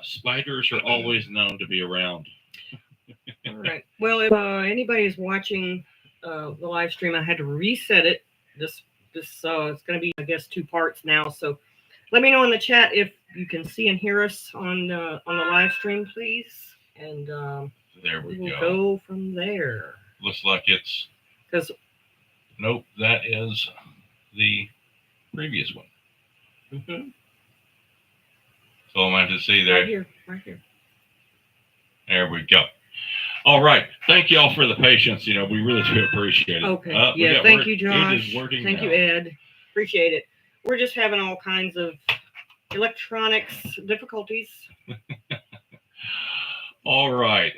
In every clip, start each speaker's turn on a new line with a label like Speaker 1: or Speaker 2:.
Speaker 1: Spiders are always known to be around.
Speaker 2: All right. Well, if anybody is watching the live stream, I had to reset it. This it's going to be, I guess, two parts now. So let me know in the chat if you can see and hear us on the live stream, please, and
Speaker 1: There
Speaker 2: we
Speaker 1: we
Speaker 2: will
Speaker 1: go.
Speaker 2: go from there.
Speaker 1: Looks like it's.
Speaker 2: Because
Speaker 1: Nope, that is the previous one.
Speaker 2: mm-hmm,
Speaker 1: So I'm going to have to see
Speaker 2: right
Speaker 1: there.
Speaker 2: here, right here.
Speaker 1: There we go. All right. Thank you all for the patience. We really do appreciate it.
Speaker 2: Okay. Yeah. Thank you, Josh.
Speaker 1: It is working
Speaker 2: Thank
Speaker 1: now.
Speaker 2: you, Ed. Appreciate it. We're just having all kinds of electronics difficulties.
Speaker 1: All right.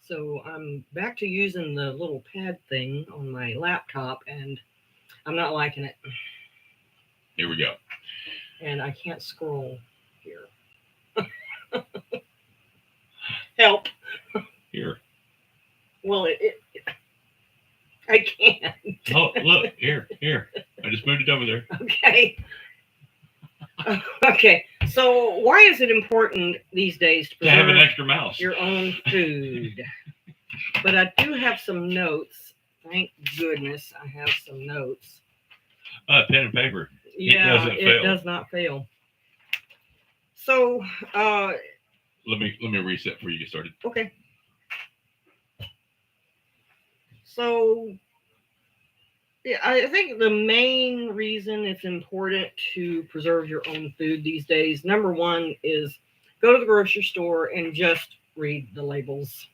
Speaker 2: So I'm back to using the little pad thing on my laptop, and I'm not liking it.
Speaker 1: Here we go.
Speaker 2: And I can't scroll here. Help.
Speaker 1: Here.
Speaker 2: Well, I can't.
Speaker 1: Oh, look. Here. I just moved it over there.
Speaker 2: Okay. Okay. So why is it important these days to
Speaker 1: have an
Speaker 2: preserve
Speaker 1: extra mouse.
Speaker 2: your own food? But I do have some notes. Thank goodness I have some notes.
Speaker 1: Pen and paper.
Speaker 2: Yeah, it does not fail. So
Speaker 1: let me reset before you get started.
Speaker 2: Okay. So yeah, I think the main reason it's important to preserve your own food these days, number one, is go to the grocery store and just read the labels.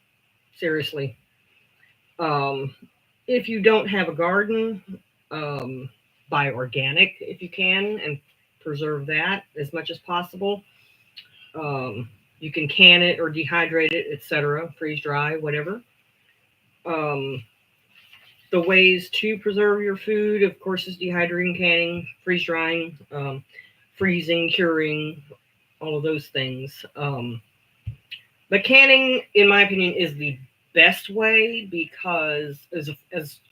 Speaker 2: Seriously. If you don't have a garden, buy organic if you can and preserve that as much as possible. You can can it or dehydrate it, etc., freeze dry, whatever. The ways to preserve your food, of course, is dehydrating, canning, freeze drying, freezing, curing, all of those things. But canning, in my opinion, is the best way because, as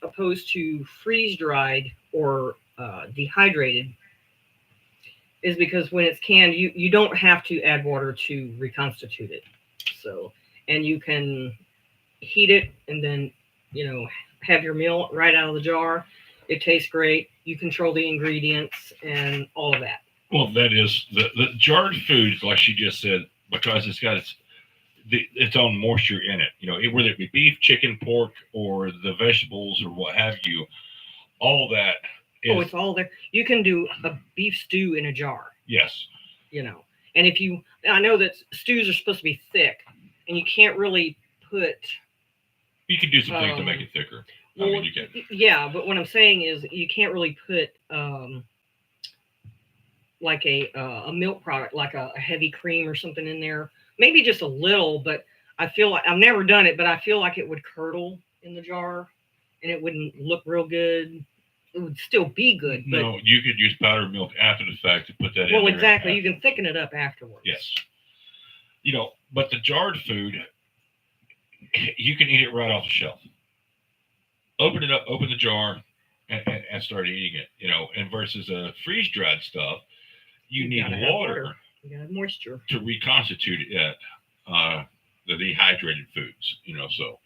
Speaker 2: opposed to freeze dried or dehydrated, is because when it's canned, you don't have to add water to reconstitute it. So, and you can heat it and then, have your meal right out of the jar. It tastes great. You control the ingredients and all of that.
Speaker 1: Well, that is the jarred foods, like she just said, because it's got its own moisture in it. Whether it be beef, chicken, pork, or the vegetables or what have you, all that.
Speaker 2: It's all there. You can do a beef stew in a jar.
Speaker 1: Yes.
Speaker 2: And I know that stews are supposed to be thick, and you can't really put.
Speaker 1: You can do some things to make it thicker.
Speaker 2: Well,
Speaker 1: you can.
Speaker 2: Yeah, but what I'm saying is you can't really put like a milk product, like a heavy cream or something in there. Maybe just a little, but I feel like I've never done it, but I feel like it would curdle in the jar, and it wouldn't look real good. It would still be good. But,
Speaker 1: no, you could use powdered milk after the fact to put that in.
Speaker 2: Well, exactly. You can thicken it up afterwards.
Speaker 1: Yes. But the jarred food, you can eat it right off the shelf. Open it up, open the jar, and start eating it. And versus freeze-dried stuff, you need water.
Speaker 2: You gotta have moisture
Speaker 1: to reconstitute it. The dehydrated foods. So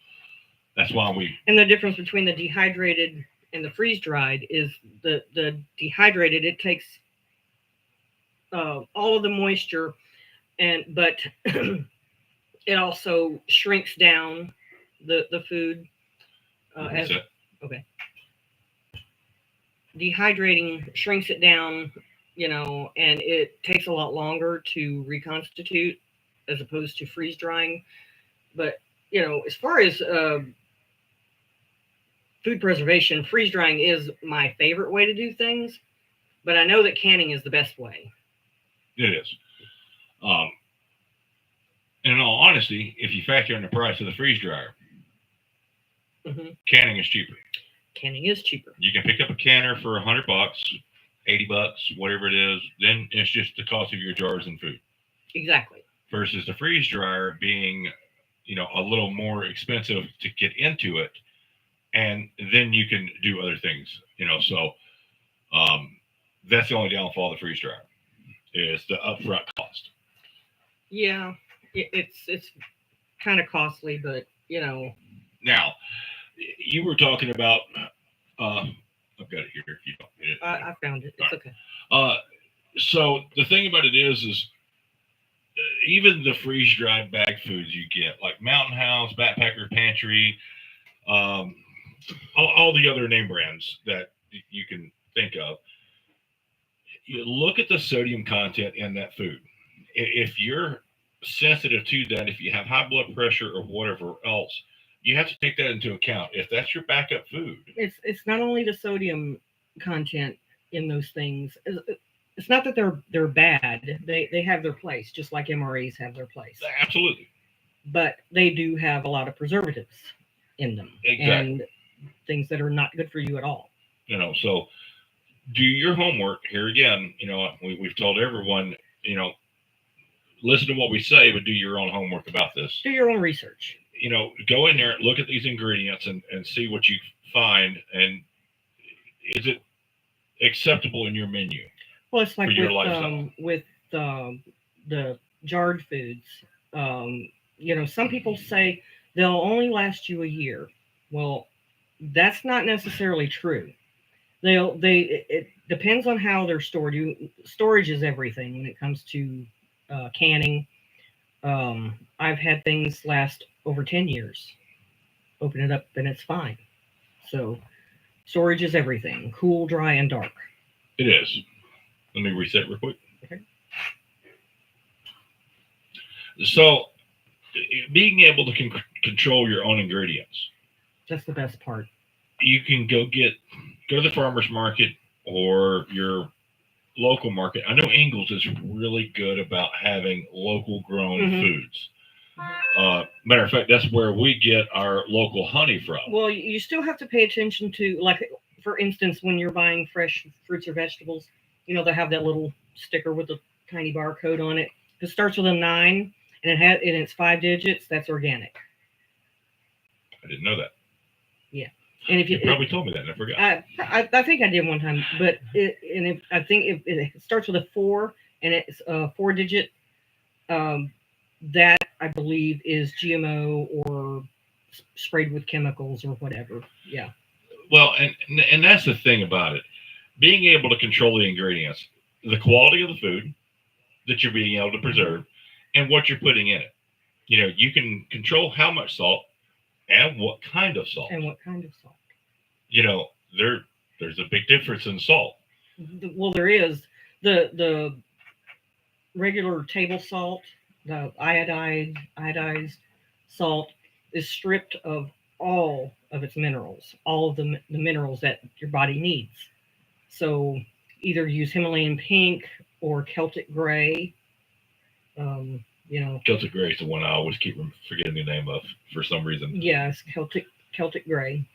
Speaker 1: that's why we.
Speaker 2: And the difference between the dehydrated and the freeze-dried is the dehydrated. It takes all of the moisture, but it also shrinks down the food. Okay. Dehydrating shrinks it down, and it takes a lot longer to reconstitute as opposed to freeze drying. But as far as food preservation, freeze drying is my favorite way to do things, but I know that canning is the best way.
Speaker 1: It is. And in all honesty, if you factor in the price of the freeze dryer, canning is cheaper.
Speaker 2: Canning is cheaper.
Speaker 1: You can pick up a canner for $100, $80, whatever it is. Then it's just the cost of your jars and food.
Speaker 2: Exactly.
Speaker 1: Versus the freeze dryer being, a little more expensive to get into it, and then you can do other things. So that's the only downfall of the freeze dryer is the upfront cost.
Speaker 2: Yeah, it's kind of costly, but you know,
Speaker 1: Now, you were talking about. Uh, I've got it here. If you don't get it.
Speaker 2: I found it.
Speaker 1: All
Speaker 2: It's okay.
Speaker 1: right. So the thing about it is even the freeze dried bag foods you get, like Mountain House, Backpacker Pantry, um, all the other name brands that you can think of, you look at the sodium content in that food. If you're sensitive to that, if you have high blood pressure or whatever else, you have to take that into account. If that's your backup food,
Speaker 2: It's not only the sodium content in those things. It's not that they're bad. They have their place, just like MREs have their place.
Speaker 1: absolutely,
Speaker 2: But they do have a lot of preservatives in them
Speaker 1: exactly.
Speaker 2: and things that are not good for you at all.
Speaker 1: So do your homework. Here again, we've told everyone, listen to what we say, but do your own homework about this.
Speaker 2: Do your own research.
Speaker 1: Go in there, look at these ingredients, and see what you find, and is it acceptable in your menu
Speaker 2: Well, it's
Speaker 1: for
Speaker 2: like
Speaker 1: your lifestyle?
Speaker 2: with the jarred foods. Some people say they'll only last you a year. Well, that's not necessarily true. It depends on how they're stored. Storage is everything when it comes to canning. I've had things last over 10 years. Open it up and it's fine. So storage is everything. Cool, dry, and dark.
Speaker 1: It is. Let me reset real quick.
Speaker 2: Okay.
Speaker 1: So, being able to control your own ingredients,
Speaker 2: That's the best part.
Speaker 1: you can go to the farmers market or your local market. I know Ingles is really good about having local grown
Speaker 2: Hmm.
Speaker 1: foods. Matter of fact, that's where we get our local honey from.
Speaker 2: Well, you still have to pay attention to, like, for instance, when you're buying fresh fruits or vegetables, they have that little sticker with a tiny barcode on it. If it starts with a 9 and it's 5 digits, that's organic.
Speaker 1: I didn't know that.
Speaker 2: Yeah, and if
Speaker 1: You probably told me that, and I forgot.
Speaker 2: I think I did one time, but I think if it starts with a 4 and it's a 4 digit, um, that I believe is GMO or sprayed with chemicals or whatever. Yeah.
Speaker 1: Well, and that's the thing about it. Being able to control the ingredients, the quality of the food that you're being able to preserve, and what you're putting in it. You can control how much salt and what kind of salt.
Speaker 2: And what kind of salt?
Speaker 1: You know, there there's a big difference in salt.
Speaker 2: Well, there is the regular table salt, the iodized salt is stripped of all of its minerals, all of the minerals that your body needs. So either use Himalayan pink or Celtic gray. You know,
Speaker 1: Celtic Gray is the one I always keep forgetting the name of for some reason.
Speaker 2: yes, Celtic gray.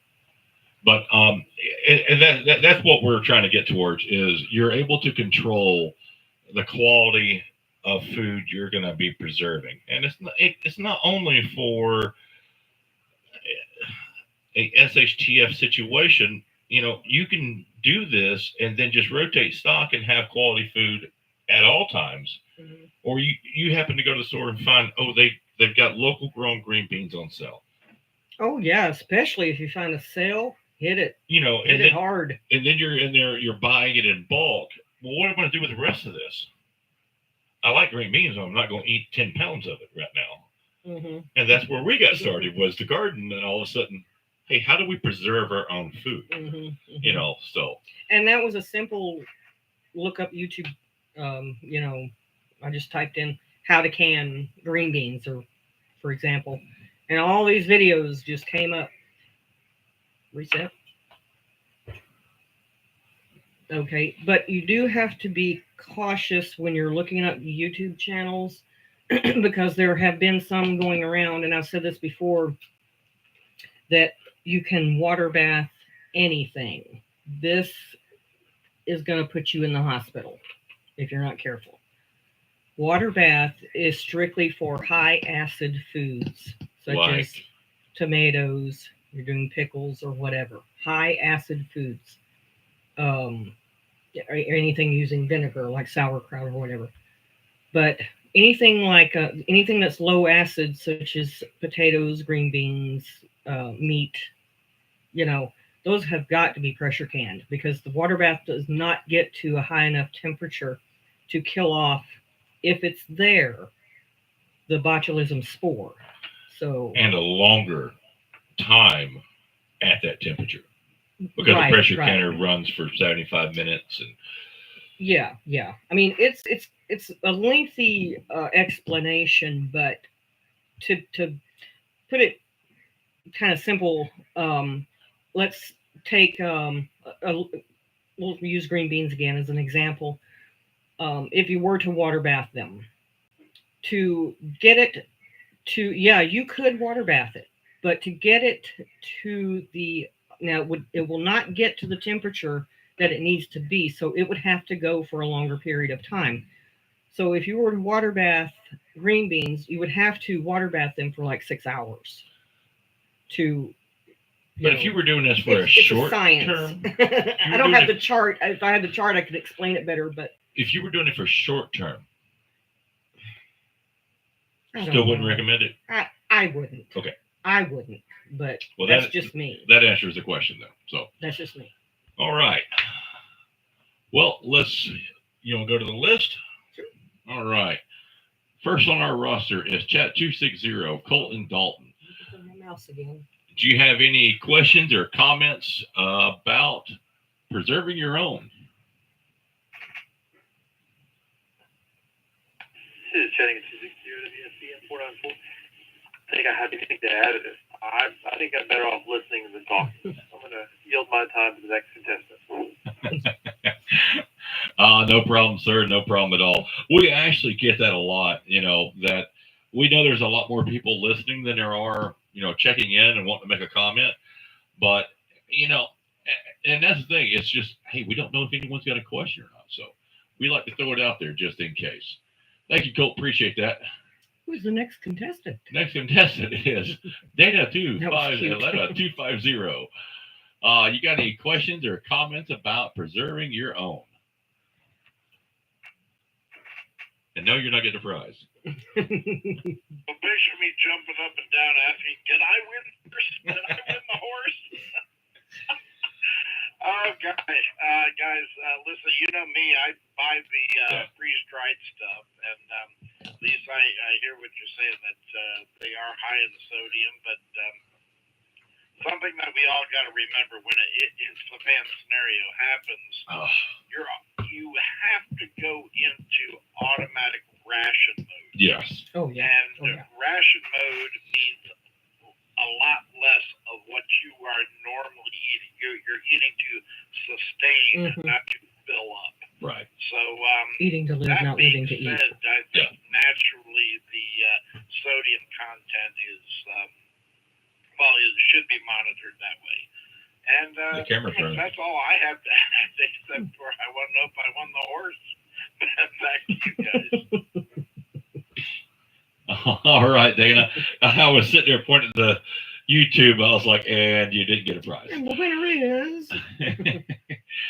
Speaker 1: But and that's what we're trying to get towards is you're able to control the quality of food you're going to be preserving, and it's not only for a SHTF situation. You can do this and then just rotate stock and have quality food at all times.
Speaker 2: Mhm.
Speaker 1: Or you happen to go to the store and find, oh, they've got local grown green beans on sale.
Speaker 2: Oh yeah, especially if you find a sale, hit it,
Speaker 1: And
Speaker 2: hit it hard.
Speaker 1: then you're in there, you're buying it in bulk. Well, what am I going to do with the rest of this? I like green beans, but I'm not going to eat 10 pounds of it right now.
Speaker 2: Hmm.
Speaker 1: And that's where we got started was the garden, and all of a sudden, hey, how do we preserve our own food? So
Speaker 2: And that was a simple look up YouTube. I just typed in how to can green beans, or for example, and all these videos just came up. Reset. Okay, but you do have to be cautious when you're looking up YouTube channels because there have been some going around, and I've said this before, that you can water bath anything. This is going to put you in the hospital if you're not careful. Water bath is strictly for high acid foods, such as
Speaker 1: like
Speaker 2: tomatoes, you're doing pickles or whatever. High acid foods. Or anything using vinegar like sauerkraut or whatever. But anything like anything that's low acid, such as potatoes, green beans, meat, you know, those have got to be pressure canned because the water bath does not get to a high enough temperature to kill off, if it's there, the botulism spore. So
Speaker 1: And a longer time at that temperature because the
Speaker 2: right,
Speaker 1: pressure
Speaker 2: right.
Speaker 1: canner runs for 75 minutes. And
Speaker 2: Yeah, yeah. I mean, it's a lengthy explanation, but to put it kind of simple, let's take we'll use green beans again as an example. If you were to water bath them, to get it to, yeah, you could water bath it, but to get it to the, now it will not get to the temperature that it needs to be, so it would have to go for a longer period of time. So if you were to water bath green beans, you would have to water bath them for like 6 hours to,
Speaker 1: but if you were doing this for a
Speaker 2: it's
Speaker 1: short
Speaker 2: science.
Speaker 1: term,
Speaker 2: I don't have the chart. If I had the chart, I could explain it better, but
Speaker 1: if you were doing it for short term,
Speaker 2: I
Speaker 1: still
Speaker 2: don't
Speaker 1: wouldn't
Speaker 2: know.
Speaker 1: recommend it.
Speaker 2: I wouldn't.
Speaker 1: Okay.
Speaker 2: I wouldn't, but
Speaker 1: Well,
Speaker 2: that's just me.
Speaker 1: That answers the question, though. So
Speaker 2: That's just me.
Speaker 1: all right. Well, let's go to the list.
Speaker 2: Sure.
Speaker 1: All right. First on our roster is Chat 260 Colton Dalton.
Speaker 2: Look at my mouse again.
Speaker 1: Do you have any questions or comments about preserving your own?
Speaker 3: This is chatting at 260 WSBN 494. I think I have anything to add to this. I think I'm better off listening than talking. I'm going to yield my time to the next contestant.
Speaker 1: No problem, sir. No problem at all. We actually get that a lot, that we know there's a lot more people listening than there are, checking in and wanting to make a comment. But, and that's the thing. It's just, hey, we don't know if anyone's got a question or not. So we like to throw it out there just in case. Thank you, Colt. Appreciate that.
Speaker 2: Who's the next contestant?
Speaker 1: Next contestant is Data
Speaker 2: That was cute.
Speaker 1: 250. You got any questions or comments about preserving your own? And no, you're not getting a prize.
Speaker 3: Well, picture me jumping up and down asking, did I win first? Did I win the horse? Oh, guys, listen, you know me. I buy the freeze-dried stuff, and at least I hear what you're saying, that they are high in sodium, but something that we all got to remember when it's the fan scenario happens, you have to go into automatic ration mode.
Speaker 1: Yes.
Speaker 2: Oh, yeah.
Speaker 3: And ration mode means a lot less of what you are normally eating. You're eating to sustain, not to fill up.
Speaker 1: Right.
Speaker 3: So
Speaker 2: eating to live, not living to eat.
Speaker 3: I think naturally the sodium content is it should be monitored that way. And
Speaker 1: the camera's running.
Speaker 3: That's all I have to add, except for I want to know if I won the horse. Back to you guys.
Speaker 1: All right, Dana. I was sitting there pointing at the YouTube. I was like, and you didn't get a prize.
Speaker 2: And the winner is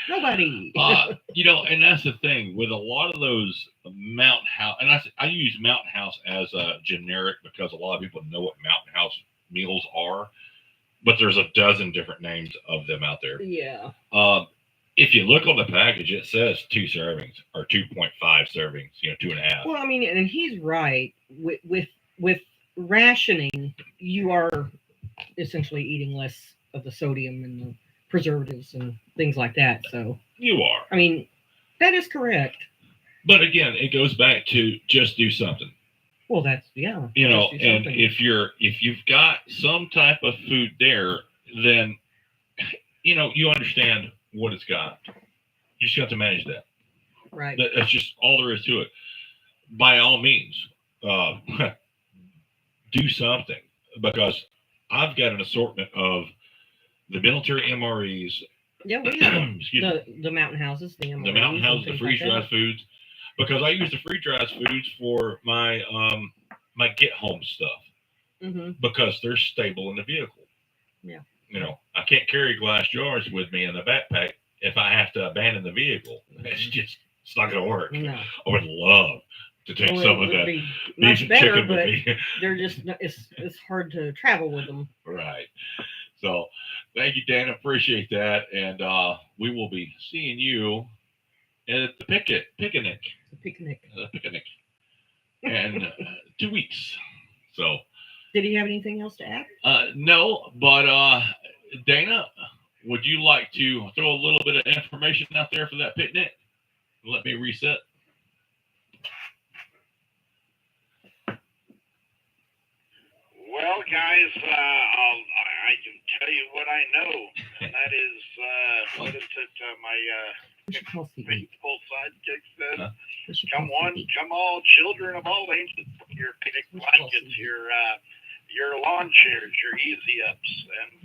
Speaker 2: nobody.
Speaker 1: And that's the thing with a lot of those Mountain House, and I use Mountain House as a generic because a lot of people know what Mountain House meals are, but there's a dozen different names of them out there.
Speaker 2: Yeah.
Speaker 1: If you look on the package, it says 2 servings or 2.5 servings, 2.5.
Speaker 2: Well, I mean, and he's right. With rationing, you are essentially eating less of the sodium and the preservatives and things like that. So
Speaker 1: you are.
Speaker 2: I mean, that is correct.
Speaker 1: But again, it goes back to just do something.
Speaker 2: Well, that's and
Speaker 1: if you've got some type of food there, then you understand what it's got. You just have to manage that.
Speaker 2: Right.
Speaker 1: That's just all there is to it. By all means, do something, because I've got an assortment of the military MREs.
Speaker 2: Yeah, we have the mountain houses, the
Speaker 1: mountain houses, the freeze-dried foods, because I use the freeze-dried foods for my my get-home stuff, because they're stable in the vehicle.
Speaker 2: Yeah.
Speaker 1: I can't carry glass jars with me in the backpack if I have to abandon the vehicle. It's not going to work.
Speaker 2: No.
Speaker 1: I would love to take
Speaker 2: Well,
Speaker 1: some
Speaker 2: it
Speaker 1: of
Speaker 2: would
Speaker 1: that
Speaker 2: be
Speaker 1: beef
Speaker 2: much
Speaker 1: and
Speaker 2: better,
Speaker 1: chicken
Speaker 2: but
Speaker 1: with me.
Speaker 2: they're just it's hard to travel with them.
Speaker 1: Right. So thank you, Dan. Appreciate that. And we will be seeing you at the picnic.
Speaker 2: It's a picnic.
Speaker 1: Picnic. And 2 weeks. So
Speaker 2: Did he have anything else to add?
Speaker 1: no, but Dana, would you like to throw a little bit of information out there for that picnic? Let me reset.
Speaker 3: Well, guys, I can tell you what I know, and that is what is it? My
Speaker 2: We should call Phoebe.
Speaker 3: faithful sidekick said.
Speaker 2: We should
Speaker 3: Come
Speaker 2: call
Speaker 3: on,
Speaker 2: Phoebe.
Speaker 3: come all, children of all ages, your picnic
Speaker 2: Let's call
Speaker 3: blankets,
Speaker 2: Phoebe.
Speaker 3: your lawn chairs, your easy ups,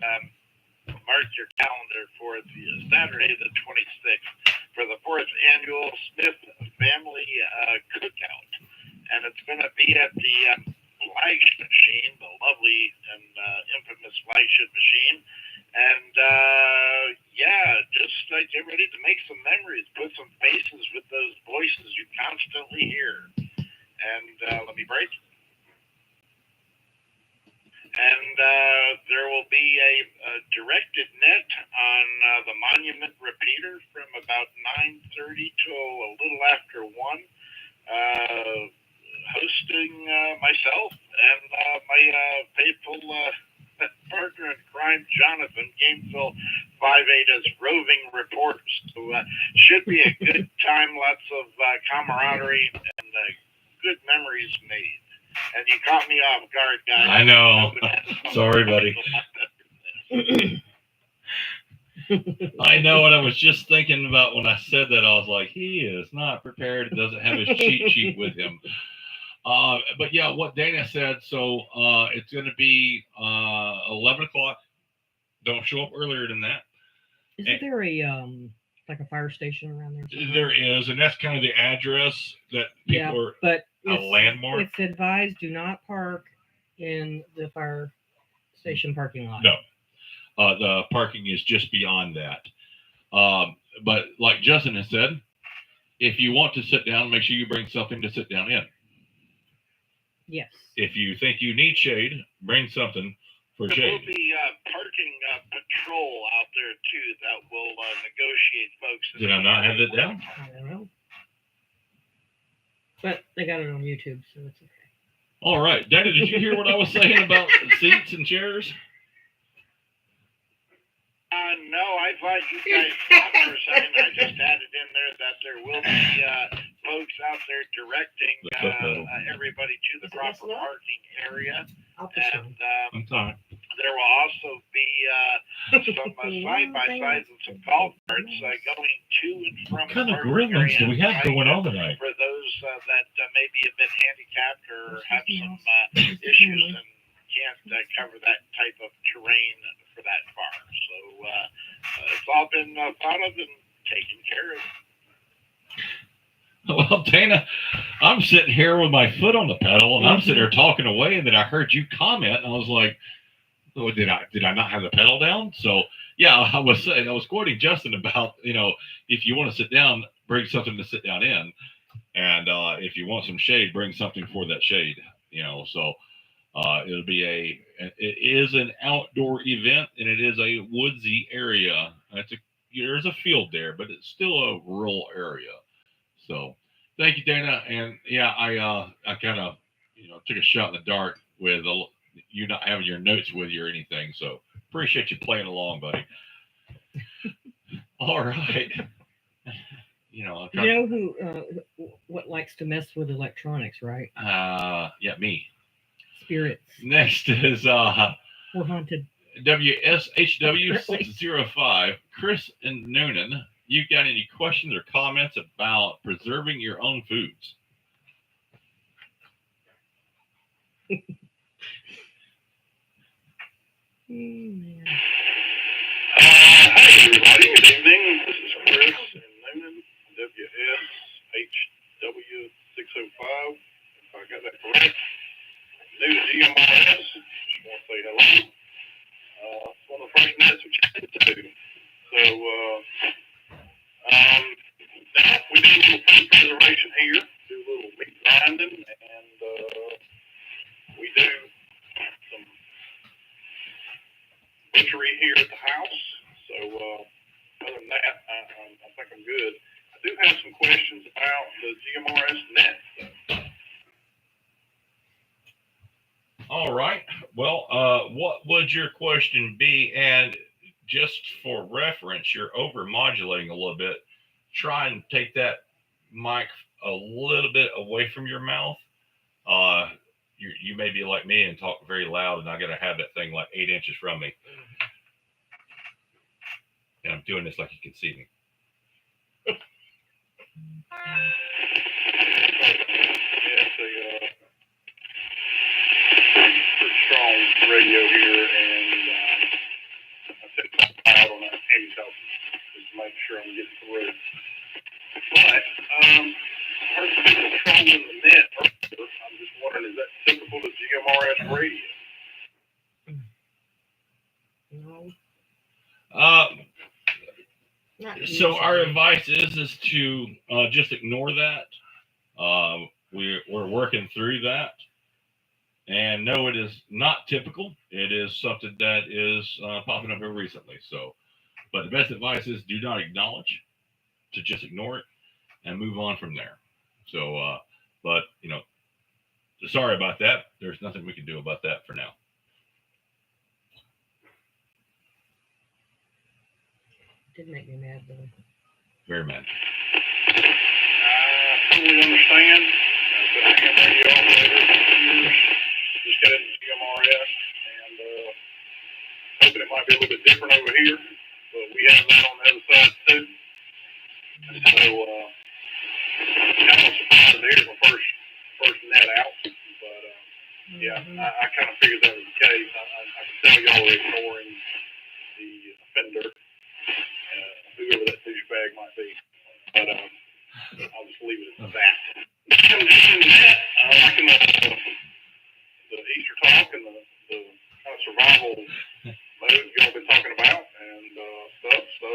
Speaker 3: and mark your calendar for the Saturday the 26th for the 4th annual Smith Family Cookout, and it's going to be at the Flash Machine, the lovely and infamous Flagship Machine. And yeah, just get ready to make some memories, put some faces with those voices you constantly hear. And let me break. And there will be a directed net on the Monument Repeater from about 9:30 till a little after 1. Hosting myself and my faithful partner in crime, Jonathan, Gainesville 5/8 as roving reporters. So should be a good time, lots of camaraderie and good memories made. And you caught me off guard, guys.
Speaker 1: I know. Sorry, buddy. I know, and I was just thinking about when I said that, I was like, he is not prepared, doesn't have his cheat sheet with him. But yeah, what Dana said, so it's going to be 11 o'clock. Don't show up earlier than that.
Speaker 2: Isn't there a like a fire station around there? somewhere?
Speaker 1: There is, and that's kind of the address that people are,
Speaker 2: but
Speaker 1: a landmark.
Speaker 2: It's advised do not park in the fire station parking lot.
Speaker 1: No. The parking is just beyond that. But like Justin has said, if you want to sit down, make sure you bring something to sit down in.
Speaker 2: Yes.
Speaker 1: If you think you need shade, bring something for
Speaker 3: There will
Speaker 1: shade.
Speaker 3: be parking patrol out there too that will negotiate folks.
Speaker 1: Did I not have that down?
Speaker 2: I don't know. But they got it on YouTube, so it's okay.
Speaker 1: All right. Daddy, did you hear what I was saying about seats and chairs?
Speaker 3: No, I thought you guys stopped for a second. I just added in there that there will be folks out there directing everybody to the proper parking area. And
Speaker 1: I'm sorry.
Speaker 3: there will also be some side-by-sides and some golf carts going to and from
Speaker 1: What kind
Speaker 3: the
Speaker 1: of
Speaker 3: parking
Speaker 1: gremlins
Speaker 3: area
Speaker 1: do we have going on tonight?
Speaker 3: for those that may be a bit handicapped or have some issues and can't cover that type of terrain for that far. So it's all been thought of and taken care of.
Speaker 1: Well, Dana, I'm sitting here with my foot on the pedal, and I'm sitting there talking away, and then I heard you comment, and I was like, "Oh, did I not have the pedal down?" So yeah, I was quoting Justin about, if you want to sit down, bring something to sit down in, and if you want some shade, bring something for that shade. So it is an outdoor event, and it is a woodsy area. There's a field there, but it's still a rural area. So thank you, Dana. And yeah, I kind of, took a shot in the dark with you not having your notes with you or anything. So appreciate you playing along, buddy. All right.
Speaker 2: What likes to mess with electronics, right?
Speaker 1: Yeah, me.
Speaker 2: Spirits.
Speaker 1: Next is
Speaker 2: We're haunted.
Speaker 1: WSHW 605, Chris and Noonan. You got any questions or comments about preserving your own foods?
Speaker 3: Hi, everybody. Good evening. This is Chris and Noonan, WSHW 605. If I got that correct. New to GMRS. Just want to say hello. It's one of the first minutes we chatted to. So, now we do a little food preservation here. Do a little meat grind. butchery here at the house. So other than that, I think I'm good. I do have some questions about the GMRS net.
Speaker 1: All right. Well, what would your question be? And just for reference, you're over modulating a little bit. Try and take that mic a little bit away from your mouth. You may be like me and talk very loud, and I got to have that thing like 8 inches from me. And I'm doing this like you can see me.
Speaker 3: It's a pretty strong radio here, and I said loud on that handy top just to make sure I'm getting through. But I heard people trolling the net earlier. I'm just wondering, is that typical of GMRS radio?
Speaker 2: No, not
Speaker 1: So our
Speaker 2: usually.
Speaker 1: advice is to just ignore that. We're working through that, and no, it is not typical. It is something that is popping up here recently. So, but the best advice is do not acknowledge, to just ignore it and move on from there. So, but sorry about that. There's nothing we can do about that for now.
Speaker 2: Did make me mad though.
Speaker 1: Very mad.
Speaker 3: I totally understand. I've been a ham radio operator for years. Just got into GMRS, and hoping it might be a little bit different over here, but we have that on the other side too. And so, kind of surprised to hear my first net out, but yeah, I kind of figured that was the case. I can tell y'all are ignoring the offender, whoever that douchebag might be. But I'll just leave it at that. I'm liking the Easter talk and the kind of survival mode y'all been talking about and stuff. So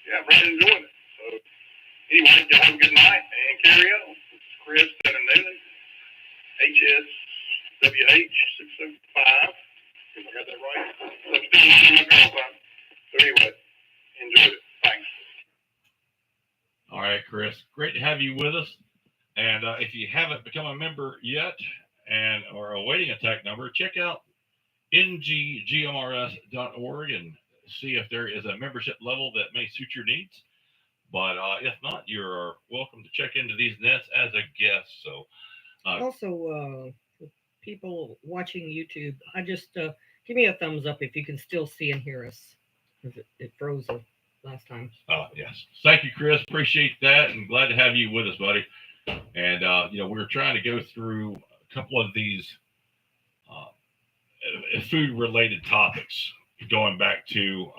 Speaker 3: yeah, I'm really enjoying it. So anyway, y'all have a good night and carry on. This is Chris Tanner Noonan, HSWH 675. If I got that right. That's still my call sign. So anyway, enjoyed it. Thanks.
Speaker 1: All right, Chris. Great to have you with us. And if you haven't become a member yet and are awaiting a tech number, check out nggmrs.org and see if there is a membership level that may suit your needs. But if not, you're welcome to check into these nets as a guest. So
Speaker 2: Also, for people watching YouTube, I just give me a thumbs up if you can still see and hear us. 'Cause it froze the last time.
Speaker 1: yes. Thank you, Chris. Appreciate that and glad to have you with us, buddy. And, we were trying to go through a couple of these food-related topics, going back to,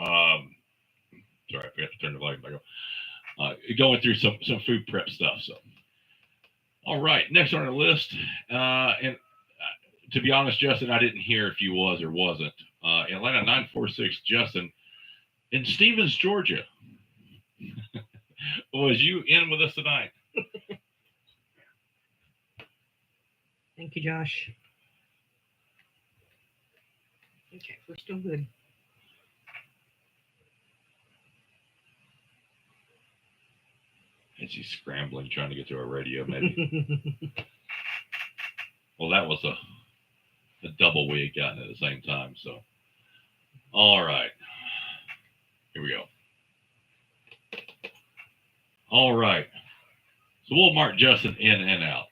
Speaker 1: sorry, I forgot to turn the volume back on. Going through some food prep stuff. So, all right, next on our list, and to be honest, Justin, I didn't hear if you was or wasn't. Atlanta 946, Justin, in Stevens, Georgia. Was you in with us tonight?
Speaker 2: Thank you, Josh. Okay, we're still good.
Speaker 1: And she's scrambling, trying to get to our radio, maybe. Well, that was a double we had gotten at the same time. So, all right. Here we go. All right. So we'll mark Justin in and out.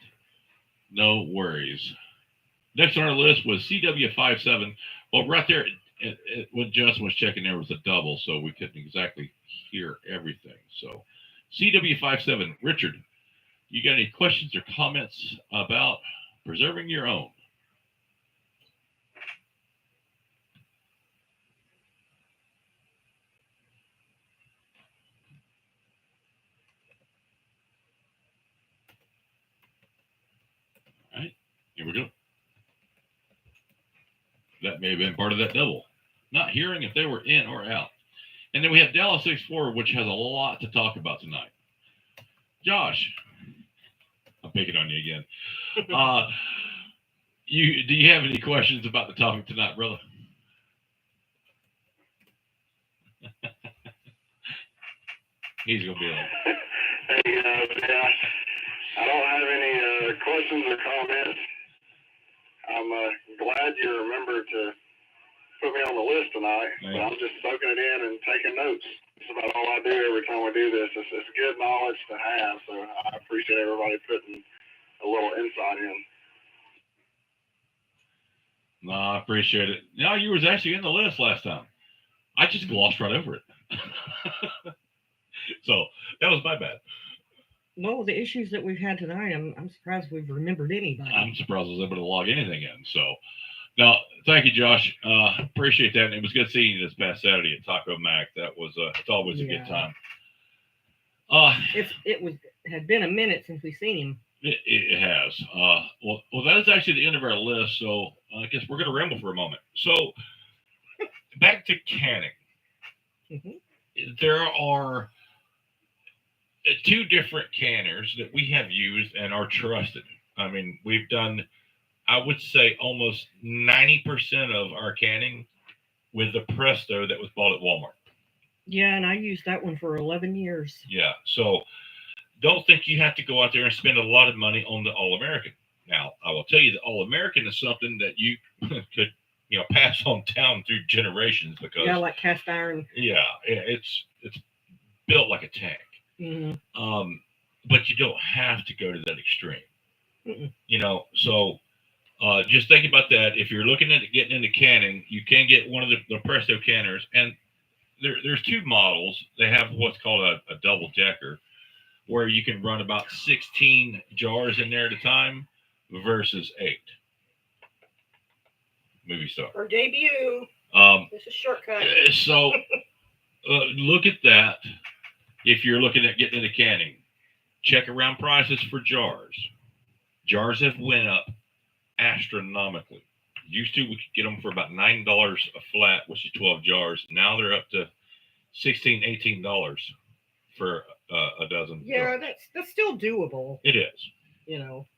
Speaker 1: No worries. Next on our list was CW57. Well, right there, when Justin was checking, there was a double, so we couldn't exactly hear everything. So CW57, Richard, you got any questions or comments about preserving your own? All right, here we go. That may have been part of that double. Not hearing if they were in or out. And then we have Dallas 64, which has a lot to talk about tonight. Josh, I'm picking on you again. Do you have any questions about the topic tonight, brother? He's gonna be like,
Speaker 4: Hey, yeah, I don't have any questions or comments. I'm glad you remembered to put me on the list tonight, but I'm just soaking it in and taking notes. That's about all I do every time we do this. It's good knowledge to have, so I appreciate everybody putting a little insight in.
Speaker 1: no, I appreciate it. No, you was actually in the list last time. I just glossed right over it. So that was my bad.
Speaker 2: Well, the issues that we've had tonight, I'm surprised we've remembered anybody.
Speaker 1: I'm surprised I was able to log anything in. So, no, thank you, Josh. Appreciate that. And it was good seeing you this past Saturday at Taco Mac. That was it's always a good time.
Speaker 2: It had been a minute since we've seen him.
Speaker 1: It has. Well, that is actually the end of our list. So I guess we're going to ramble for a moment. So back to canning. Mm-hmm. There are two different canners that we have used and are trusted. I mean, we've done, I would say, almost 90% of our canning with the Presto that was bought at Walmart.
Speaker 2: Yeah, and I used that one for 11 years.
Speaker 1: Yeah, so don't think you have to go out there and spend a lot of money on the All-American. Now, I will tell you the All-American is something that you could, pass on down through generations because
Speaker 2: like cast iron.
Speaker 1: Yeah, it's built like a tank. Mm-hmm. But you don't have to go to that extreme. Mm-mm. So just think about that. If you're looking at getting into canning, you can get one of the Presto canners, and there's two models. They have what's called a double decker, where you can run about 16 jars in there at a time versus 8. Movie star.
Speaker 2: Or debut. It's a shortcut.
Speaker 1: So look at that. If you're looking at getting into canning, check around prices for jars. Jars have went up astronomically. Used to, we could get them for about $9 a flat, which is 12 jars. Now they're up to $16, $18 for a dozen.
Speaker 2: Yeah,
Speaker 1: jars.
Speaker 2: That's still doable.
Speaker 1: It is.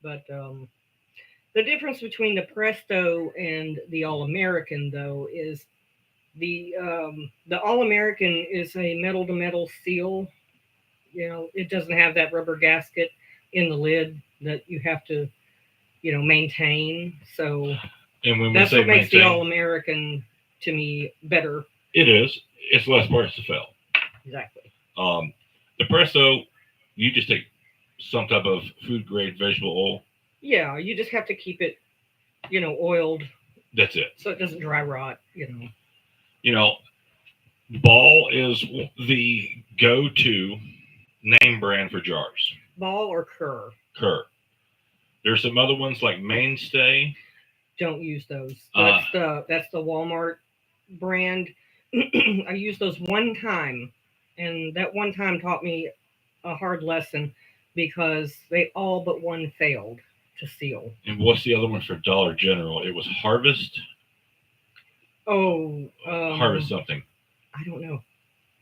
Speaker 2: But the difference between the Presto and the All-American, though, is the All-American is a metal-to-metal seal. It doesn't have that rubber gasket in the lid that you have to, maintain. So
Speaker 1: and when
Speaker 2: that's
Speaker 1: we say
Speaker 2: what makes
Speaker 1: maintain,
Speaker 2: the All-American, to me, better.
Speaker 1: It is. It's less parts to fill.
Speaker 2: Exactly.
Speaker 1: The Presto, you just take some type of food-grade vegetable oil.
Speaker 2: Yeah, you just have to keep it, oiled.
Speaker 1: That's it.
Speaker 2: So it doesn't dry rot,
Speaker 1: Ball is the go-to name brand for jars.
Speaker 2: Ball or Kerr?
Speaker 1: Kerr. There's some other ones like Mainstay.
Speaker 2: Don't use those. That's the Walmart brand. I used those one time, and that one time taught me a hard lesson because they all but one failed to seal.
Speaker 1: And what's the other one for Dollar General? It was Harvest. Harvest something.
Speaker 2: I don't know.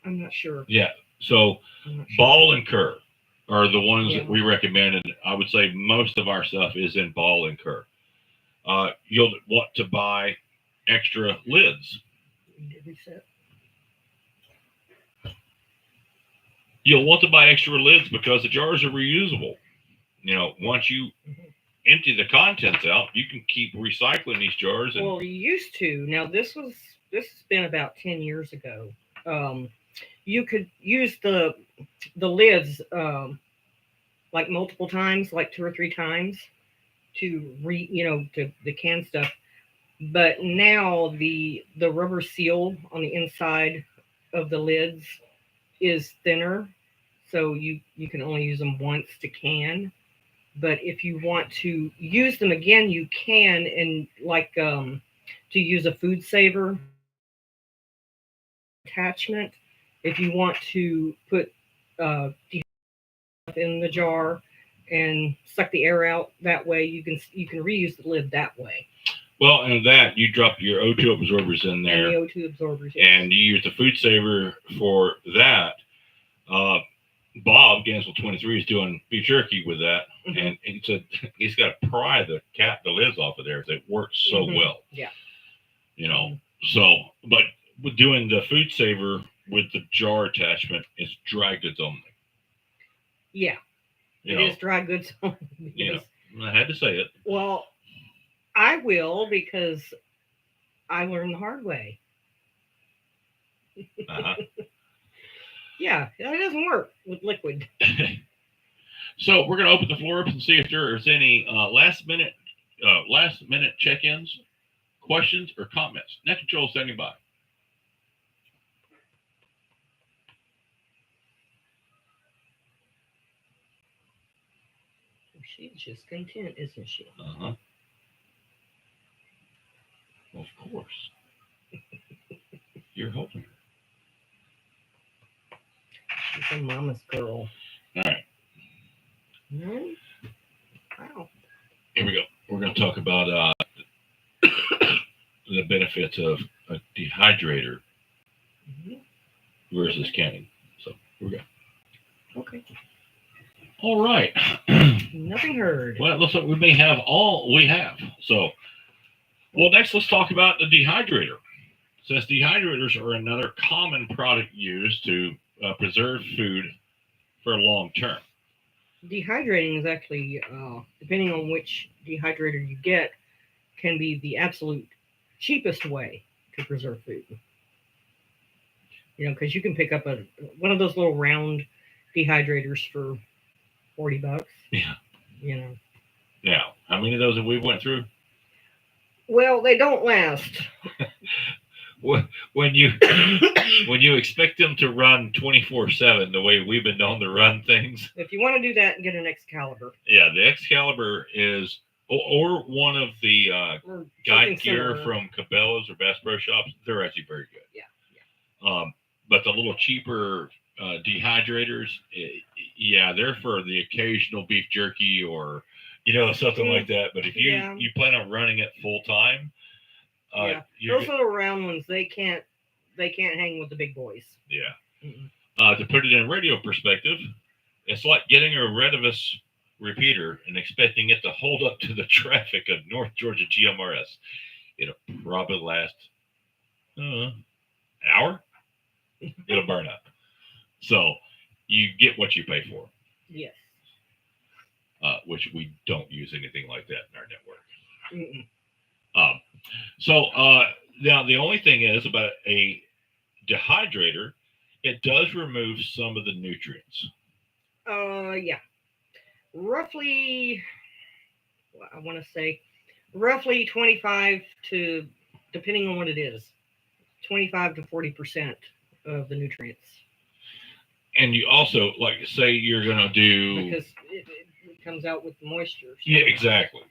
Speaker 2: I'm not sure.
Speaker 1: Yeah. So sure. Ball and Kerr are the ones that we recommend, and I would say most of our stuff is in Ball and Kerr. You'll want to buy extra lids.
Speaker 2: Reset.
Speaker 1: You'll want to buy extra lids because the jars are reusable. Once you empty the contents out, you can keep recycling these jars.
Speaker 2: Well, you used to. Now this has been about 10 years ago. You could use the lids like multiple times, like 2 or 3 times to to can stuff. But now the rubber seal on the inside of the lids is thinner, so you can only use them once to can. But if you want to use them again, you can, and to use a food saver attachment. If you want to put in the jar and suck the air out that way, you can reuse the lid that way.
Speaker 1: Well, and that you drop your O2 absorbers in there.
Speaker 2: And the O2 absorbers, yes.
Speaker 1: And you use the food saver for that. Bob Gansel 23 is doing beef jerky with that, and he's got to pry the lids off of there. It works so well.
Speaker 2: Yeah.
Speaker 1: So, but with doing the food saver with the jar attachment is dry goods only.
Speaker 2: Yeah,
Speaker 1: You
Speaker 2: it
Speaker 1: know,
Speaker 2: is dry goods only.
Speaker 1: you know, I had to say it.
Speaker 2: Well, I will because I learned the hard way.
Speaker 1: Uh-huh.
Speaker 2: Yeah, that doesn't work with liquid.
Speaker 1: So we're going to open the floor up and see if there's any last minute check-ins, questions, or comments. Net Control standing by.
Speaker 2: She's just content, isn't she?
Speaker 1: Uh-huh. Well, of course. You're hoping.
Speaker 2: She's a mama's girl.
Speaker 1: All right.
Speaker 2: No? Wow.
Speaker 1: Here we go. We're going to talk about the benefits of a dehydrator
Speaker 2: Mhm.
Speaker 1: versus canning. So here we go.
Speaker 2: Okay.
Speaker 1: All right.
Speaker 2: Nothing heard.
Speaker 1: Well, it looks like we may have all we have. So, well, next let's talk about the dehydrator. Since dehydrators are another common product used to preserve food for long term.
Speaker 2: Dehydrating is actually, depending on which dehydrator you get, can be the absolute cheapest way to preserve food. You know, because you can pick up one of those little round dehydrators for $40.
Speaker 1: Yeah.
Speaker 2: You know.
Speaker 1: Now, how many of those have we went through?
Speaker 2: Well, they don't last.
Speaker 1: When you expect them to run 24/7 the way we've been known to run things.
Speaker 2: If you want to do that, get an Excalibur.
Speaker 1: Yeah, the Excalibur is, or one of the
Speaker 2: Or
Speaker 1: guide
Speaker 2: something
Speaker 1: gear
Speaker 2: similar.
Speaker 1: from Cabela's or Bass Pro Shops. They're actually very good.
Speaker 2: Yeah.
Speaker 1: But the little cheaper dehydrators, yeah, they're for the occasional beef jerky or something like that. But if you plan on running it full time,
Speaker 2: those little round ones, they can't hang with the big boys.
Speaker 1: Yeah.
Speaker 2: Mm-mm.
Speaker 1: To put it in radio perspective, it's like getting a Redivus repeater and expecting it to hold up to the traffic of North Georgia GMRS. It'll probably last an hour. It'll burn up. So you get what you pay for.
Speaker 2: Yes.
Speaker 1: Which we don't use anything like that in our network.
Speaker 2: Mm-mm.
Speaker 1: Now the only thing is about a dehydrator, it does remove some of the nutrients.
Speaker 2: Yeah. Roughly, I want to say, roughly 25 to, depending on what it is, 25 to 40% of the nutrients.
Speaker 1: And you also, like, say you're going to do...
Speaker 2: Because it comes out with moisture. So.
Speaker 1: Yeah, exactly.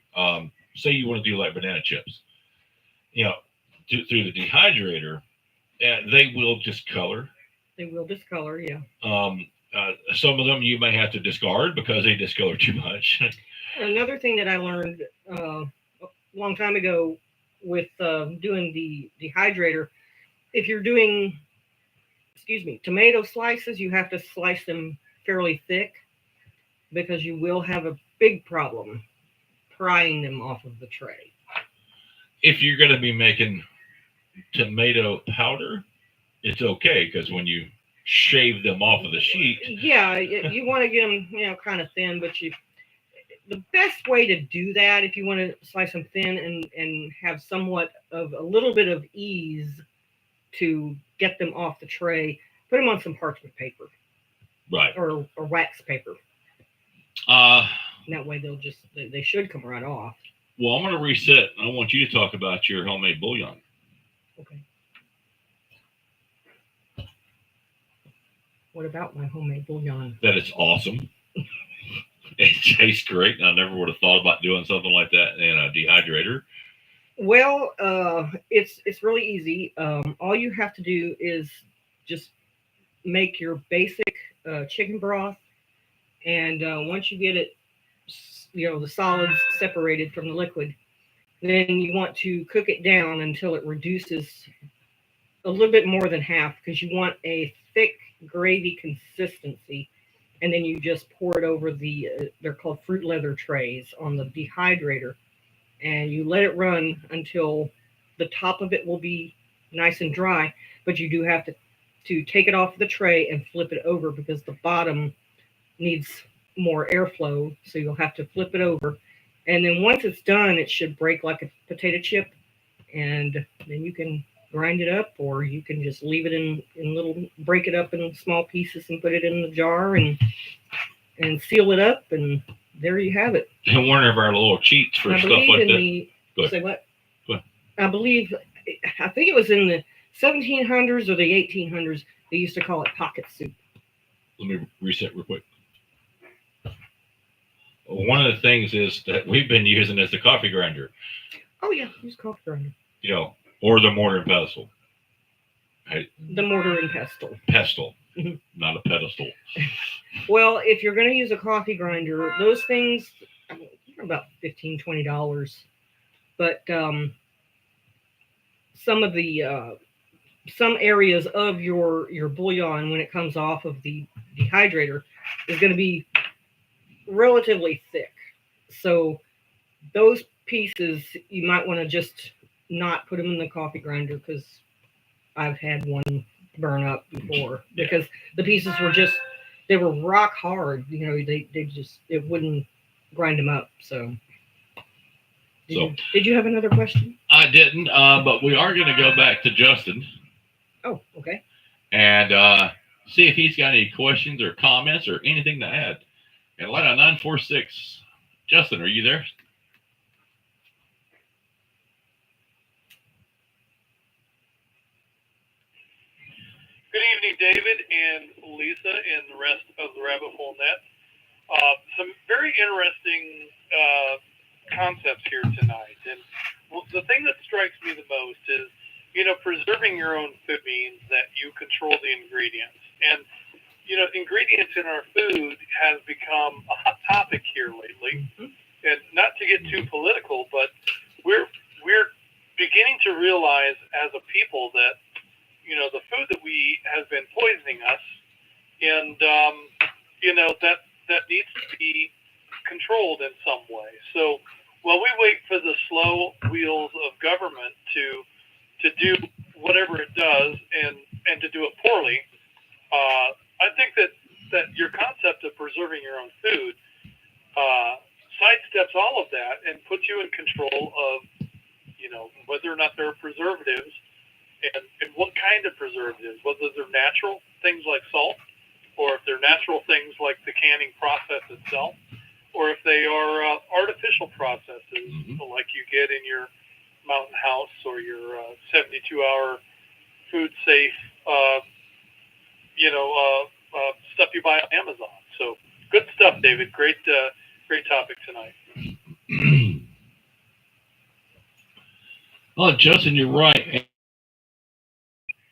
Speaker 1: Say you want to do like banana chips. Through the dehydrator, they will discolor.
Speaker 2: They will discolor, yeah.
Speaker 1: Some of them you may have to discard because they discolor too much.
Speaker 2: Another thing that I learned a long time ago with doing the dehydrator, if you're doing, tomato slices, you have to slice them fairly thick because you will have a big problem prying them off of the tray.
Speaker 1: If you're going to be making tomato powder, it's okay because when you shave them off of the sheet.
Speaker 2: Yeah, you want to get them, kind of thin, but the best way to do that, if you want to slice them thin and have somewhat of a little bit of ease to get them off the tray, put them on some parchment paper.
Speaker 1: Right.
Speaker 2: Or wax paper. That way they should come right off.
Speaker 1: Well, I'm going to reset. I want you to talk about your homemade bouillon.
Speaker 2: Okay. What about my homemade bouillon?
Speaker 1: That it's awesome. It tastes great. I never would have thought about doing something like that in a dehydrator.
Speaker 2: Well, it's really easy. All you have to do is just make your basic chicken broth, and once you get it, the solids separated from the liquid, then you want to cook it down until it reduces a little bit more than half, because you want a thick gravy consistency. And then you just pour it over they're called fruit leather trays on the dehydrator, and you let it run until the top of it will be nice and dry. But you do have to to take it off the tray and flip it over because the bottom needs more airflow. So you'll have to flip it over. And then once it's done, it should break like a potato chip. And then you can grind it up, or you can just leave it in little, break it up in small pieces and put it in the jar and seal it up. And there you have it.
Speaker 1: And one of our little cheats for
Speaker 2: I
Speaker 1: stuff
Speaker 2: believe
Speaker 1: like
Speaker 2: in
Speaker 1: that.
Speaker 2: the,
Speaker 1: Go ahead.
Speaker 2: say what?
Speaker 1: Go ahead.
Speaker 2: I think it was in the 1700s or the 1800s. They used to call it pocket soup.
Speaker 1: Let me reset real quick. One of the things is that we've been using is the coffee grinder,
Speaker 2: Oh yeah, use coffee grinder.
Speaker 1: you know, or the mortar and pestle. Hey,
Speaker 2: The mortar and pestle.
Speaker 1: pestle,
Speaker 2: Mhm.
Speaker 1: not a pedestal.
Speaker 2: Well, if you're going to use a coffee grinder, those things are about $15, $20. But some of the some areas of your bouillon, when it comes off of the dehydrator, is going to be relatively thick. So those pieces you might want to just not put them in the coffee grinder, because I've had one burn up before because the pieces were they were rock hard. You know, they just, it wouldn't grind them up. So did you have another question?
Speaker 1: I didn't, but we are going to go back to Justin
Speaker 2: Oh, okay.
Speaker 1: and see if he's got any questions or comments or anything to add. Atlanta 946. Justin, are you there?
Speaker 3: Good evening, David and Lisa and the rest of the Rabbit Hole Net. Some very interesting concepts here tonight. And the thing that strikes me the most is, you know, preserving your own food means that you control the ingredients. And, you know, ingredients in our food has become a hot topic here lately. And not to get too political, but we're beginning to realize as a people that, you know, the food that we has been poisoning us, and you know, that needs to be controlled in some way. So while we wait for the slow wheels of government to do whatever it does and to do it poorly, I think that your concept of preserving your own food sidesteps all of that and puts you in control of, you know, whether or not there are preservatives. And what kind of preservatives, whether they're natural things like salt, or if they're natural things like the canning process itself, or if they are artificial processes like you get in your Mountain House or your 72-hour food safe, stuff you buy on Amazon. So good stuff, David. Great topic tonight.
Speaker 1: Oh, Justin, you're right.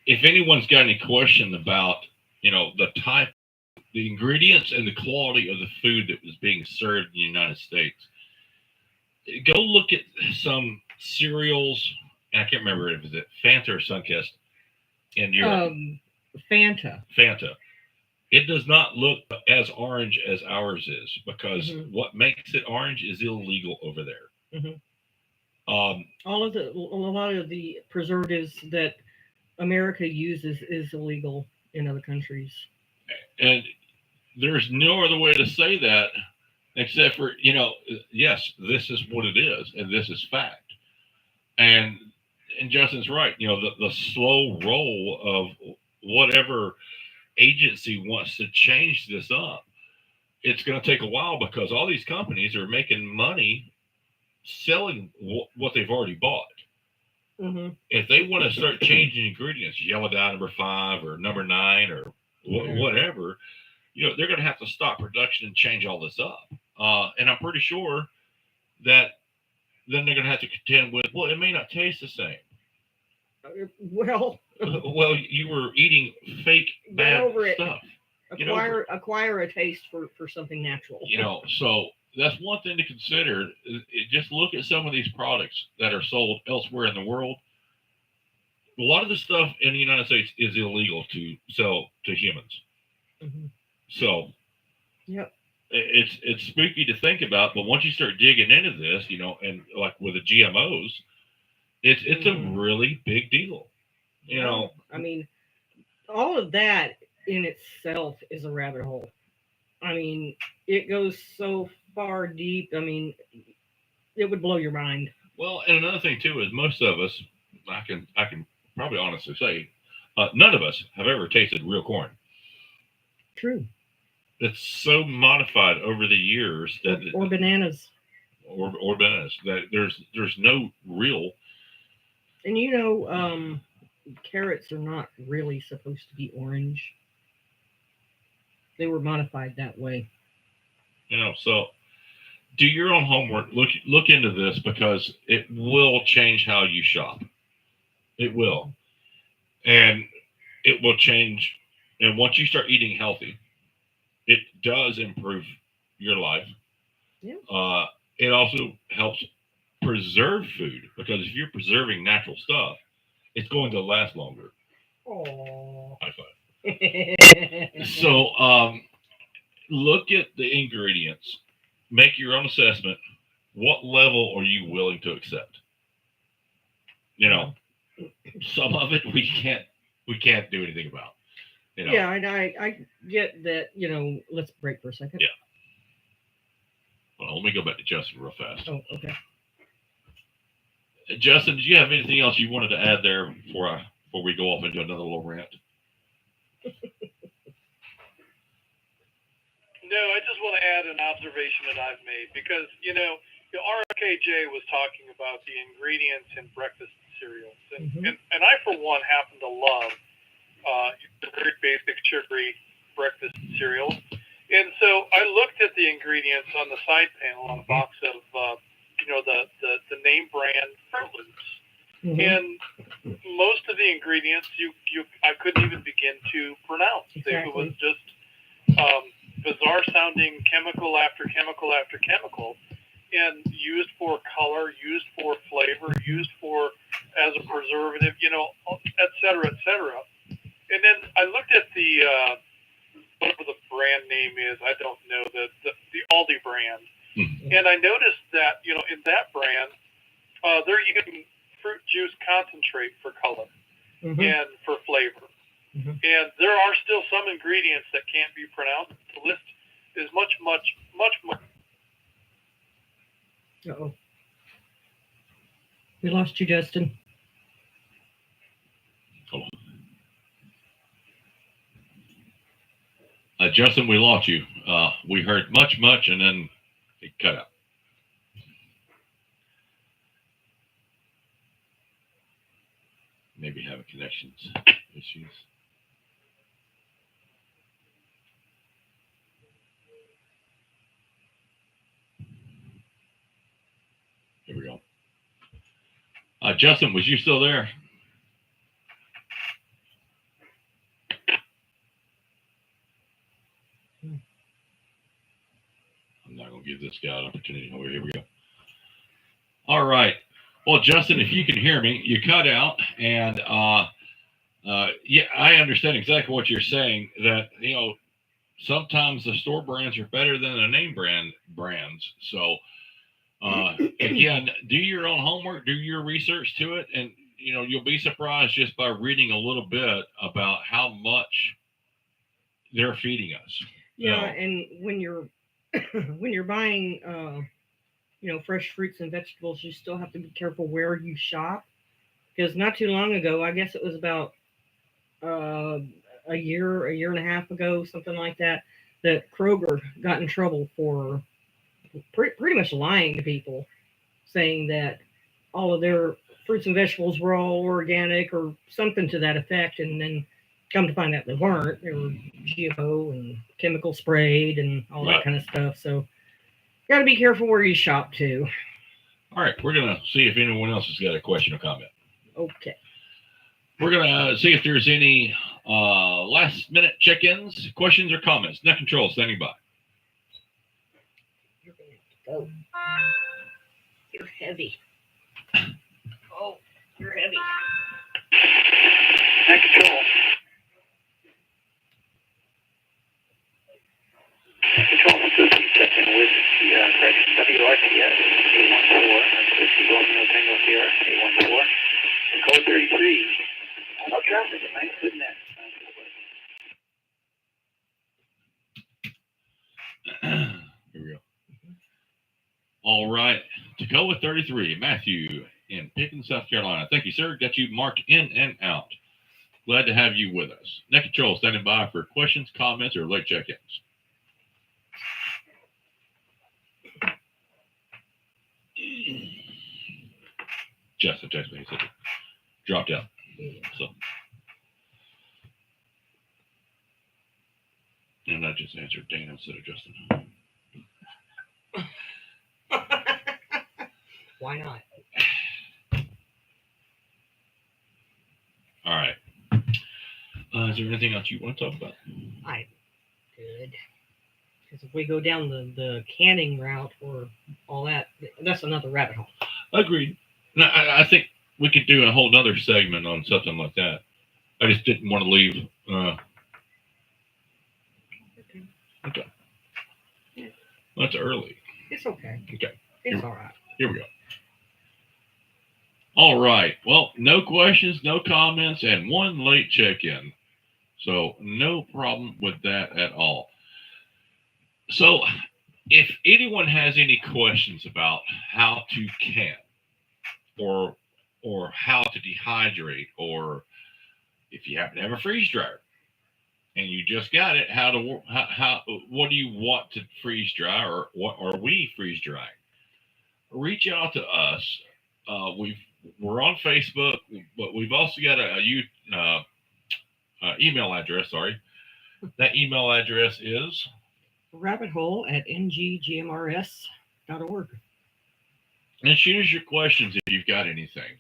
Speaker 1: If anyone's got any question about, you know, the ingredients and the quality of the food that was being served in the United States, go look at some cereals. And I can't remember if it was Fanta or Sunkist in Europe.
Speaker 2: Fanta.
Speaker 1: Fanta. It does not look as orange as ours is, because what makes it orange is illegal over there.
Speaker 2: A lot of the preservatives that America uses is illegal in other countries.
Speaker 1: And there's no other way to say that except for, you know, yes, this is what it is, and this is fact. And Justin's right. You know, the slow roll of whatever agency wants to change this up, it's going to take a while, because all these companies are making money selling what they've already bought. If they want to start changing ingredients, yellow dye number 5 or number 9 or whatever, you know, they're going to have to stop production and change all this up. And I'm pretty sure that then they're going to have to contend with, well, it may not taste the same.
Speaker 2: Well,
Speaker 1: you were eating fake bad stuff.
Speaker 2: Acquire a taste for something natural.
Speaker 1: You know, so that's one thing to consider. Just look at some of these products that are sold elsewhere in the world. A lot of the stuff in the United States is illegal to sell to humans. So, it's spooky to think about. But once you start digging into this, you know, and like with the GMOs, it's a really big deal. You know,
Speaker 2: I mean, all of that in itself is a rabbit hole. I mean, it goes so far deep. I mean, it would blow your mind.
Speaker 1: Well, and another thing too is most of us, I can probably honestly say, none of us have ever tasted real corn.
Speaker 2: True.
Speaker 1: It's so modified over the years that
Speaker 2: Or bananas.
Speaker 1: or bananas that there's no real.
Speaker 2: And carrots are not really supposed to be orange. They were modified that way.
Speaker 1: So do your own homework. Look into this because it will change how you shop. It will, and it will change. And once you start eating healthy, it does improve your life.
Speaker 2: Yeah.
Speaker 1: It also helps preserve food because if you're preserving natural stuff, it's going to last longer.
Speaker 2: Oh.
Speaker 1: High five. So look at the ingredients, make your own assessment. What level are you willing to accept? Some of it we can't do anything about.
Speaker 2: Yeah, and I get that. Let's break for a second.
Speaker 1: Yeah. Well, let me go back to Justin real fast.
Speaker 2: Oh, okay.
Speaker 1: Justin, did you have anything else you wanted to add there before we go off into another little rant?
Speaker 5: No, I just want to add an observation that I've made because RFKJ was talking about the ingredients in breakfast cereals, and I for one happen to love the very basic sugary breakfast cereals, and so I looked at the ingredients on the side panel on a box of the name brand Fruit Loops, and most of the ingredients I couldn't even begin to pronounce.
Speaker 2: Exactly.
Speaker 5: It was just bizarre sounding chemical after chemical after chemical, and used for color, used for flavor, used for as a preservative, et cetera, et cetera. And then I looked at the whatever the brand name is, I don't know, the Aldi brand, and I noticed that in that brand they're using fruit juice concentrate for color and for flavor. And there are still some ingredients that can't be pronounced. The list is much, much, much more.
Speaker 2: Uh-oh. We lost you, Justin.
Speaker 1: Hold on. Justin, we lost you. We heard much, and then it cut out. Maybe having connections issues. Here we go. Justin, was you still there? I'm not going to give this guy an opportunity. Oh, here we go. All right. Well, Justin, if you can hear me, you cut out, and yeah, I understand exactly what you're saying. That sometimes the store brands are better than the name brands. So again, do your own homework, do your research to it, and you'll be surprised just by reading a little bit about how much they're feeding us.
Speaker 2: Yeah, and when you're buying fresh fruits and vegetables, you still have to be careful where you shop, because not too long ago, I guess it was about a year and a half ago, something like that Kroger got in trouble for pretty much lying to people, saying that all of their fruits and vegetables were all organic or something to that effect, and then come to find out they weren't. They were GMO and chemical sprayed and all that kind of stuff. So got to be careful where you shop too.
Speaker 1: All right, we're gonna see if anyone else has got a question or comment.
Speaker 2: Okay.
Speaker 1: We're gonna see if there's any last minute check-ins, questions, or comments. Net Control standing by.
Speaker 2: You're gonna have to go. You're heavy. Oh, you're heavy.
Speaker 4: Net Control. Net Control, this is checking with the correct WRTS 814. That's Whiskey Romeo Tango Sierra 814. Code 33. No traffic at night, isn't it?
Speaker 1: All right. Tacoma 33, Matthew in Pickens, South Carolina. Thank you, sir. Got you marked in and out. Glad to have you with us. Net Control standing by for questions, comments, or late check-ins. Justin texted me. He said it dropped out. So, and I just answered Dana instead of Justin.
Speaker 2: Why not?
Speaker 1: All right. Is there anything else you want to talk about?
Speaker 2: I good. Because if we go down the canning route or all that, that's another rabbit hole.
Speaker 1: Agreed. No, I think we could do a whole nother segment on something like that. I just didn't want to leave. Okay.
Speaker 2: Yeah.
Speaker 1: Well, that's early.
Speaker 2: It's okay.
Speaker 1: Okay.
Speaker 2: It's all right.
Speaker 1: Here we go. All right. Well, no questions, no comments, and one late check-in. So no problem with that at all. So if anyone has any questions about how to can or how to dehydrate, or if you happen to have a freeze dryer and you just got it, how what do you want to freeze dry, or what are we freeze drying? Reach out to us. We're on Facebook, but we've also got a email address. Sorry, that email address is
Speaker 2: rabbithole@nggmrs.org.
Speaker 1: and shoot us your questions if you've got anything.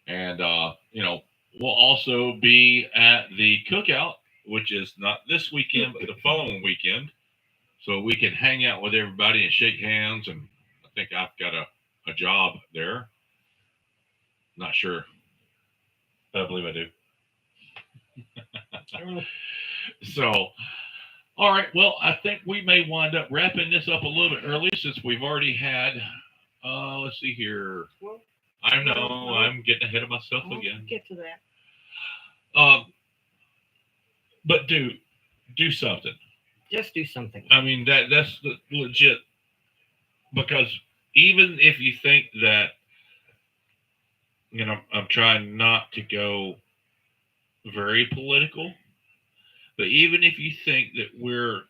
Speaker 1: And we'll also be at the cookout, which is not this weekend, but the following weekend, so we can hang out with everybody and shake hands. And I think I've got a job there. Not sure. I believe I do. So, all right. Well, I think we may wind up wrapping this up a little bit early since we've already had, let's see here.
Speaker 2: Well,
Speaker 1: I know I'm getting ahead of myself
Speaker 2: I'll
Speaker 1: again.
Speaker 2: get to that.
Speaker 1: But do something.
Speaker 2: Just do something.
Speaker 1: I mean, that's the legit, because even if you think that, I'm trying not to go very political, but even if you think that we're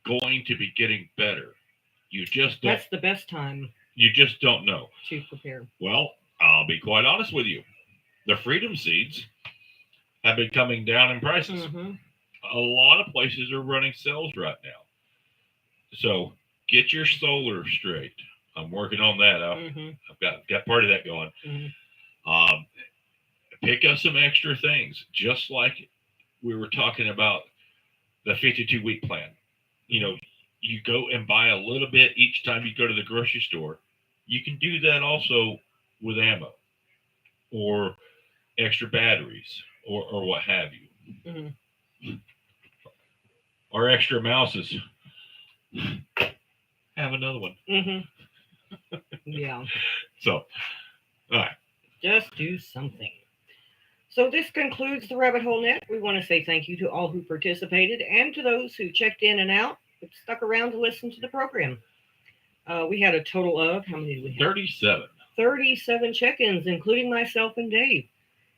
Speaker 1: going to be getting better, you just don't.
Speaker 2: That's the best time
Speaker 1: You just don't know.
Speaker 2: to prepare.
Speaker 1: Well, I'll be quite honest with you. The Freedom Seeds have been coming down in prices.
Speaker 2: Mm-hmm.
Speaker 1: A lot of places are running sales right now. So get your solar straight. I'm working on that. I've got part of that going.
Speaker 2: Mm-hmm.
Speaker 1: Pick up some extra things, just like we were talking about the 52-week plan. You go and buy a little bit each time you go to the grocery store. You can do that also with ammo or extra batteries or what have you.
Speaker 2: Mm-hmm.
Speaker 1: Or extra mouses. Have another one.
Speaker 2: Mm-hmm. Yeah.
Speaker 1: So, all right.
Speaker 2: Just do something. So this concludes the Rabbit Hole Net. We want to say thank you to all who participated and to those who checked in and out, but stuck around to listen to the program. We had a total of, how many did we have?
Speaker 1: 37.
Speaker 2: 37 check-ins, including myself and Dave.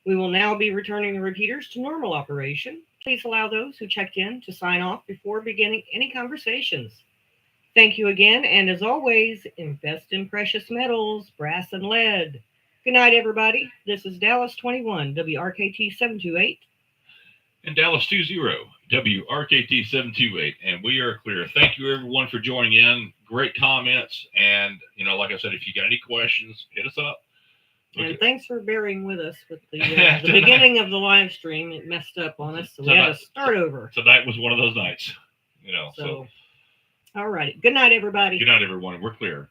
Speaker 2: We will now be returning the repeaters to normal operation. Please allow those who checked in to sign off before beginning any conversations. Thank you again, and as always, invest in precious metals, brass and lead. Good night, everybody. This is Dallas 21, WRKT 728.
Speaker 1: And Dallas 20, WRKT 728. And we are clear. Thank you, everyone, for joining in. Great comments. And, like I said, if you got any questions, hit us up. Okay.
Speaker 2: And thanks for bearing with us with the beginning of the live stream. It messed up on us, so we had to start over.
Speaker 1: Tonight was one of those nights,
Speaker 2: So all righty. Good night, everybody.
Speaker 1: Good night, everyone. We're clear.